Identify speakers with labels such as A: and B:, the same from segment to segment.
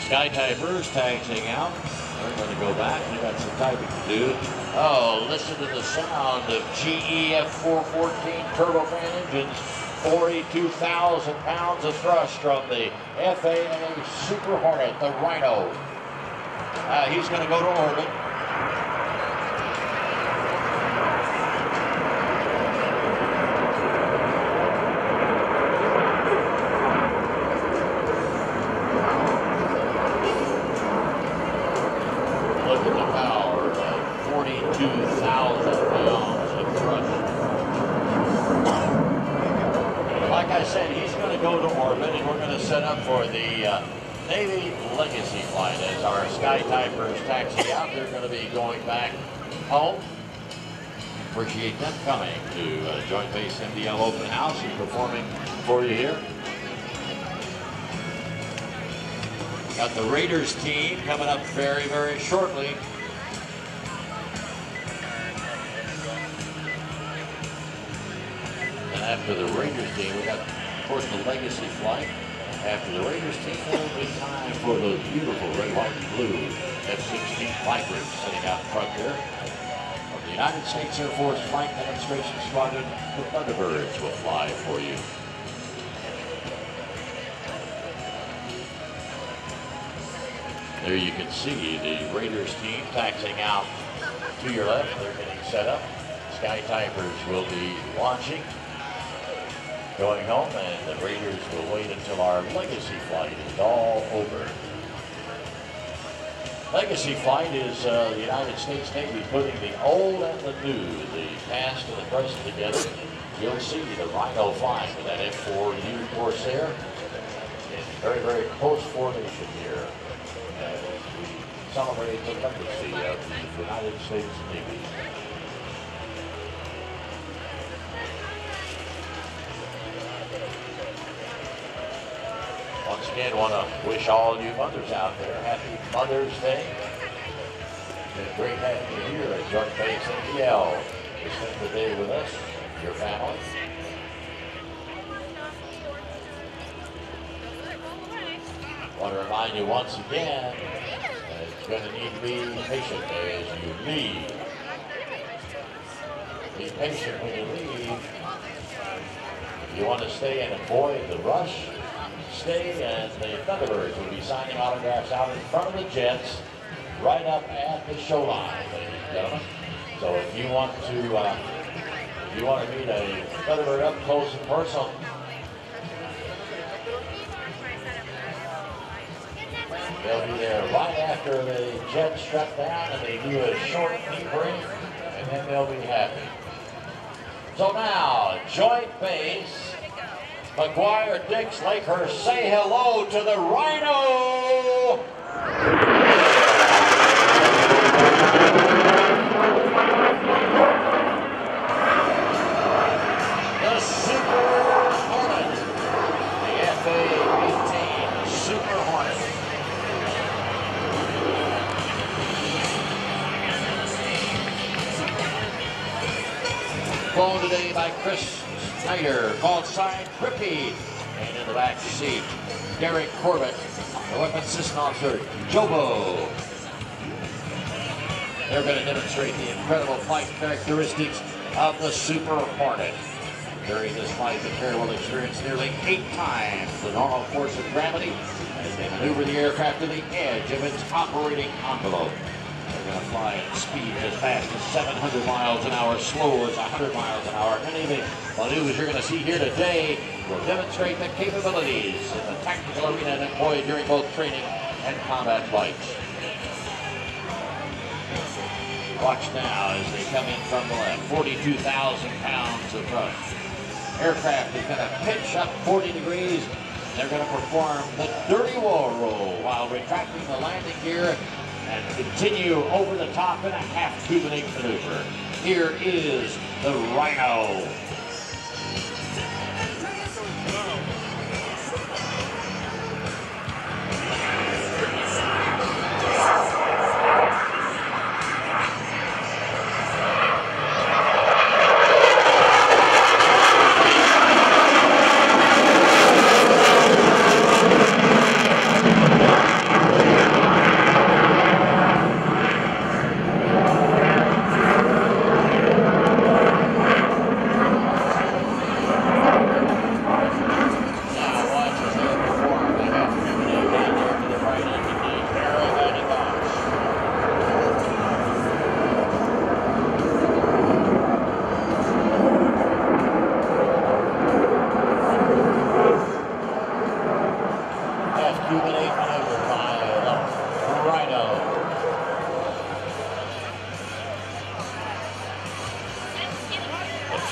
A: Sky Typers taxiing out. They're going to go back. They got some typing to do. Oh, listen to the sound of GE F414 turbofan engines. 42,000 pounds of thrust from the FAA Super Hornet, the Rhino. He's going to go to orbit. Look at the power, 42,000 pounds of thrust. Like I said, he's going to go to orbit, and we're going to set up for the Navy Legacy flight as our Sky Typers taxi out. They're going to be going back home. Appreciate them coming to Joint Base MDL Open House and performing for you here. Got the Raiders team coming up very, very shortly. And after the Raiders team, we got, of course, the Legacy flight. After the Raiders team, it'll be time for those beautiful red, white, and blue F-16 Vipers sitting out front there. Of the United States Air Force Flight Demonstration Squadron, the Thunderbirds will fly for you. There you can see the Raiders team taxiing out to your left. They're getting set up. Sky Typers will be launching, going home, and the Raiders will wait until our Legacy flight is all over. Legacy flight is the United States Navy putting the old and the new, the past and the present together. You'll see the Rhino flying with that F4U Corsair in very, very close formation here as we celebrate the legacy of the United States Navy. Once again, want to wish all you mothers out there happy Mother's Day. It's been great having you here at Joint Base MDL to spend the day with us, your family. I want to remind you once again that it's going to need to be patient as you leave. Be patient when you leave. If you want to stay and avoid the rush, stay, and the Thunderbirds will be signing autographs out in front of the jets, right up at the show line, ladies and gentlemen. So if you want to meet a Thunderbird up close and personal, they'll be there right after the jets shut down and they do a short knee break, and then they'll be happy. So now, Joint Base McGuire-Dix-Lakehurst, say hello to the Rhino! The Super Hornet, the FA-18 Super Hornet. Flown today by Snyder, called sign Grippy, and in the back seat, Derek Corbett, the Weapons System Officer, Jobu. They're going to demonstrate the incredible flight characteristics of the Super Hornet. During this flight, the pair will experience nearly 8 times the normal force of gravity as they maneuver the aircraft to the edge of its operating envelope. They're going to fly at speed as fast as 700 miles an hour, slow as 100 miles an hour. Many of the maneuvers you're going to see here today will demonstrate the capabilities in the tactical arena employed during both training and combat flights. Watch now as they come in from the left. 42,000 pounds of thrust. Aircraft is going to pitch up 40 degrees. They're going to perform the dirty wall roll while retracting the landing gear and continue over the top in a half-cubic maneuver. Here is the Rhino.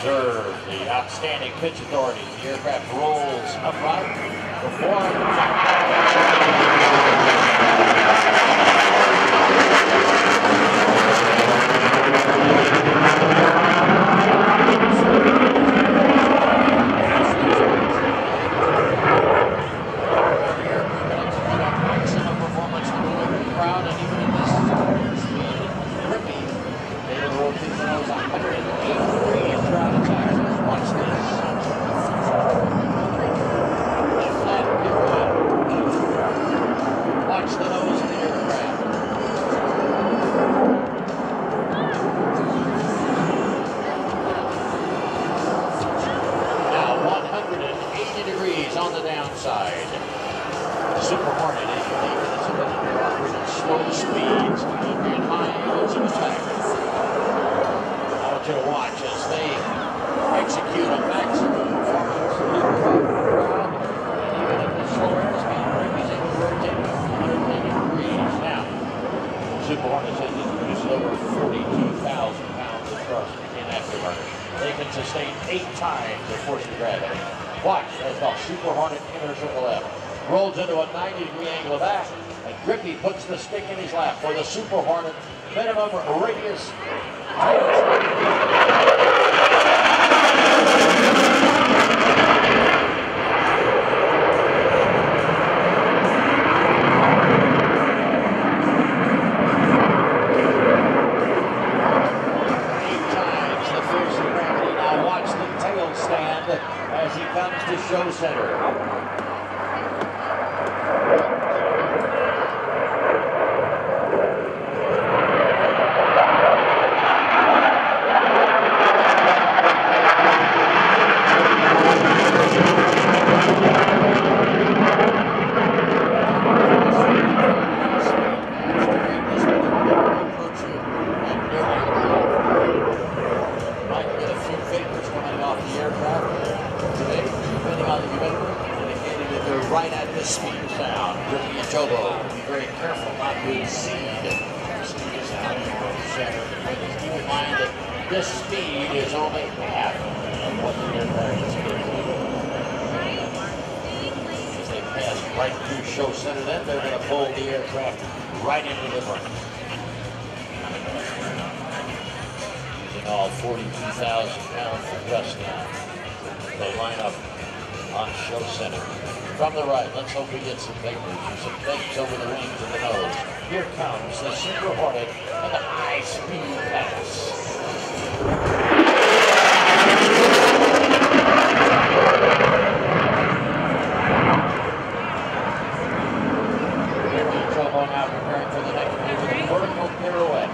A: observe the outstanding pitch authority. The aircraft rolls upright, excellent performance to deliver the crowd, and even at this speed, Grippy, they will rotate the nose 108 degrees throughout its axis. Watch this. The flat pirouette. Watch the nose of the aircraft. Now 180 degrees on the downside. The Super Hornet is unique in its ability to operate at slow speeds and high angles of attack. I want you to watch as they execute a maximum performance in the crowd, and even at the slower airspeed, Grippy's able to rotate 180 degrees. Now, Super Hornet's engine produces over 42,000 pounds of thrust in afterburner. They can sustain 8 times the force of gravity. Watch as the Super Hornet enters circle left. Rolls into a 90-degree angle of back, and Grippy puts the stick in his lap for the Super Hornet minimum radius. As he comes to show center. Might get a few vapors coming off the aircraft. Depending on the humidity, indicating that they're right at this speed of sound. Grippy and Jobu, be very careful not to exceed the speed of sound. Keep in mind that this speed is only half of what the aircraft is capable of. As they pass right through show center, then they're going to pull the aircraft right into the burn. Using all 42,000 pounds of thrust now. They line up on show center. From the right, let's hope we get some vapors and some vapes over the wings and the nose. Here comes the Super Hornet and the high-speed pass. Grippy and Jobu now preparing for the next maneuver, the vertical pirouette.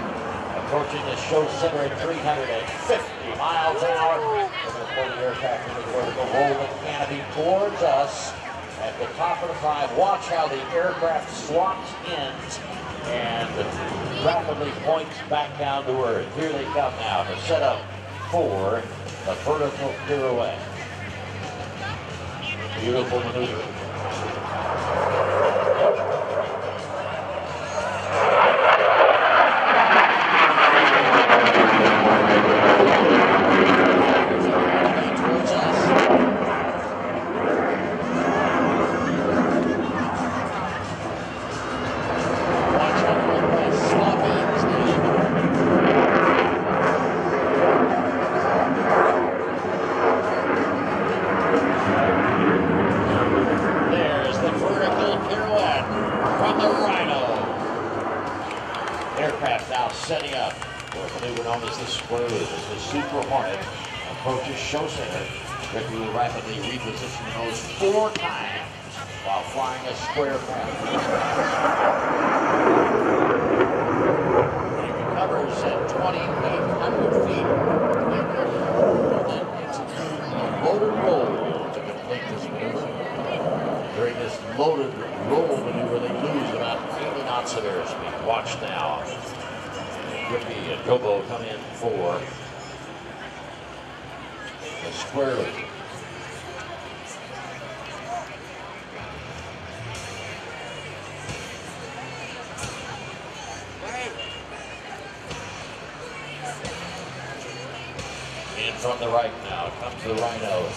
A: Approaching the show center at 350 miles an hour. We're going to pull the aircraft into the vertical, roll the canopy towards us at the top of the 5. Watch how the aircraft swaps ends and rapidly points back down to earth. Here they come now to set up for the vertical pirouette. Beautiful maneuver. Aircraft now setting up for a maneuver known as the square as the Super Hornet approaches show center. Grippy will rapidly reposition the nose 4 times while flying a square path. He recovers at 2,800 feet and then executes a loaded roll to complete this maneuver. During this loaded roll maneuver, they lose about 80 knots of airspeed. Watch now. Grippy and Jobu come in for the square loop. In from the right now. Comes the Rhino.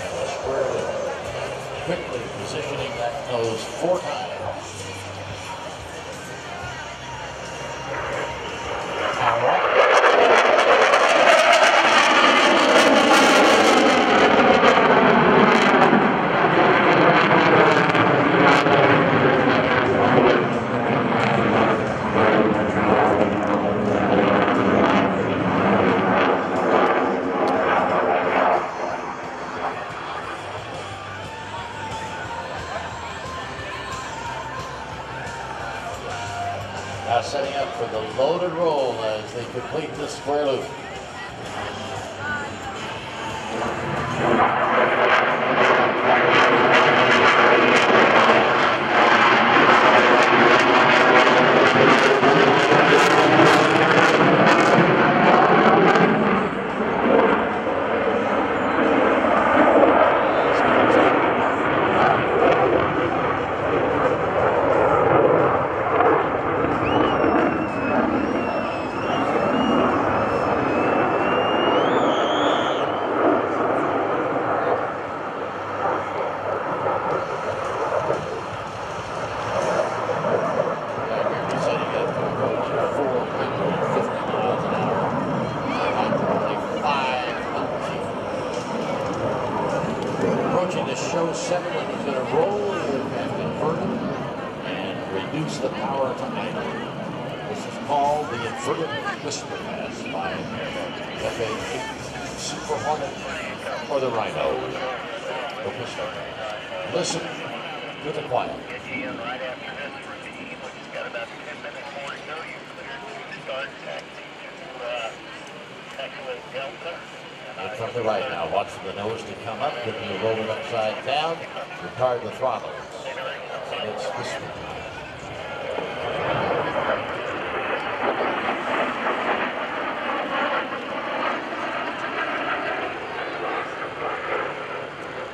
A: And squarely, quickly positioning that nose 4 times. All right. Now setting up for the loaded roll as they complete this square loop. Approaching the show 7, and he's going to roll and inverted and reduce the power to idle. This is called the inverted whisper pass by FA-8 Super Hornet or the Rhino. The whisper. Listen to the quiet.
B: Right after this routine, he's got about 10 minutes more to go. You start to Delta.
A: And from the right now, watching the nose to come up, looking to roll it upside down, retard the throttles. And it's whisper time.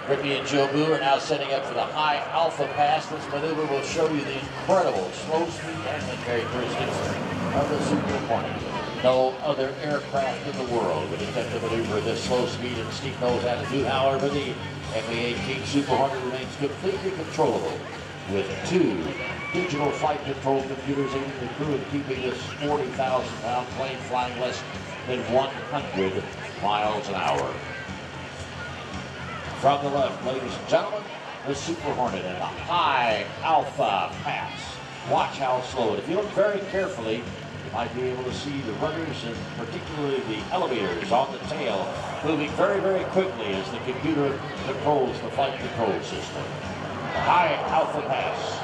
A: Grippy and Jobu are now setting up for the high alpha pass. This maneuver will show you the incredible slow speed handling characteristics of the Super Hornet. No other aircraft in the world would attempt to maneuver this slow speed and steep knows how to do. However, the FA-18 Super Hornet remains completely controllable with 2 digital flight control computers aiding the crew in keeping this 40,000-pound plane flying less than 100 miles an hour. From the left, ladies and gentlemen, the Super Hornet in a high alpha pass. Watch how slow. And if you look very carefully, you might be able to see the rudders and particularly the elevators on the tail moving very, very quickly as the computer controls the flight control system. A high alpha pass.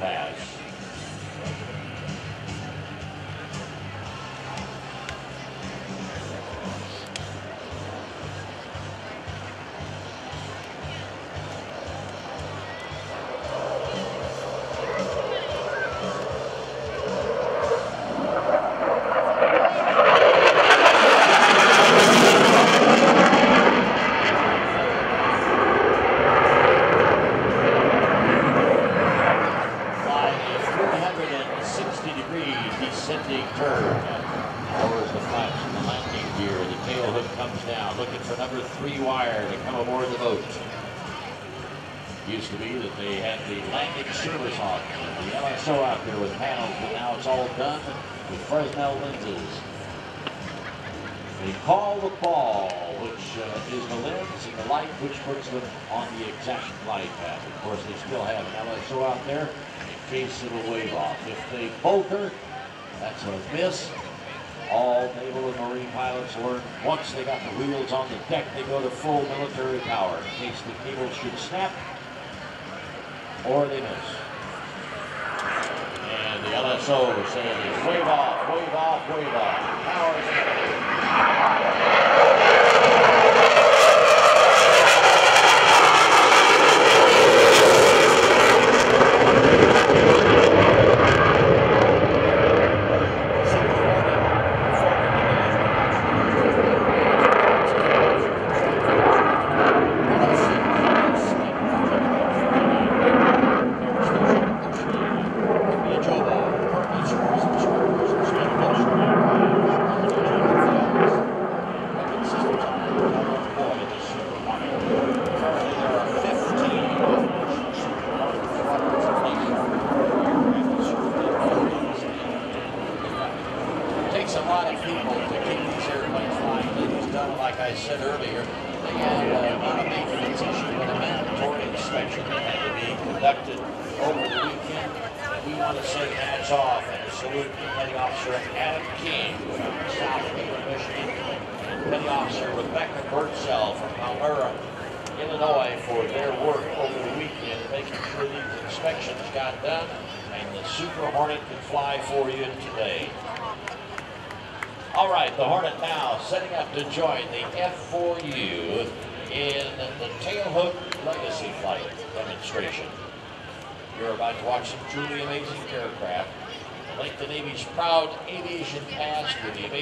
A: pass. Descending turn. Lowers the flaps in the landing gear. The tail hook comes down, looking for number 3 wire to come aboard the boat. Used to be that they had the landing service on the LSO out there with panels, but now it's all done with Fresnel lenses. They call the ball, which is the lens, and the light, which puts them on the exact glide path. Of course, they still have an LSO out there in case it'll wave off. If they bolter, that's a miss. All naval and marine pilots learn once they got the wheels on the deck, they go to full military power in case the cable should snap or they miss. And the LSO says wave off, wave off, wave off. Power's a lot of people to keep these airplanes flying. It was done, like I said earlier, they had not a maintenance issue, but a mandatory inspection that had to be conducted over the weekend. And we want to say hats off and salute Petty Officer Adam King from South Haven, Michigan, and Petty Officer Rebecca Birdsell from Palmyra, Illinois, for their work over the weekend, making sure these inspections got done and the Super Hornet can fly for you today. All right, the Hornet now setting up to join the F4U in the tailhook legacy flight demonstration. You're about to watch some truly amazing aircraft. Link the Navy's proud aviation past with the amazing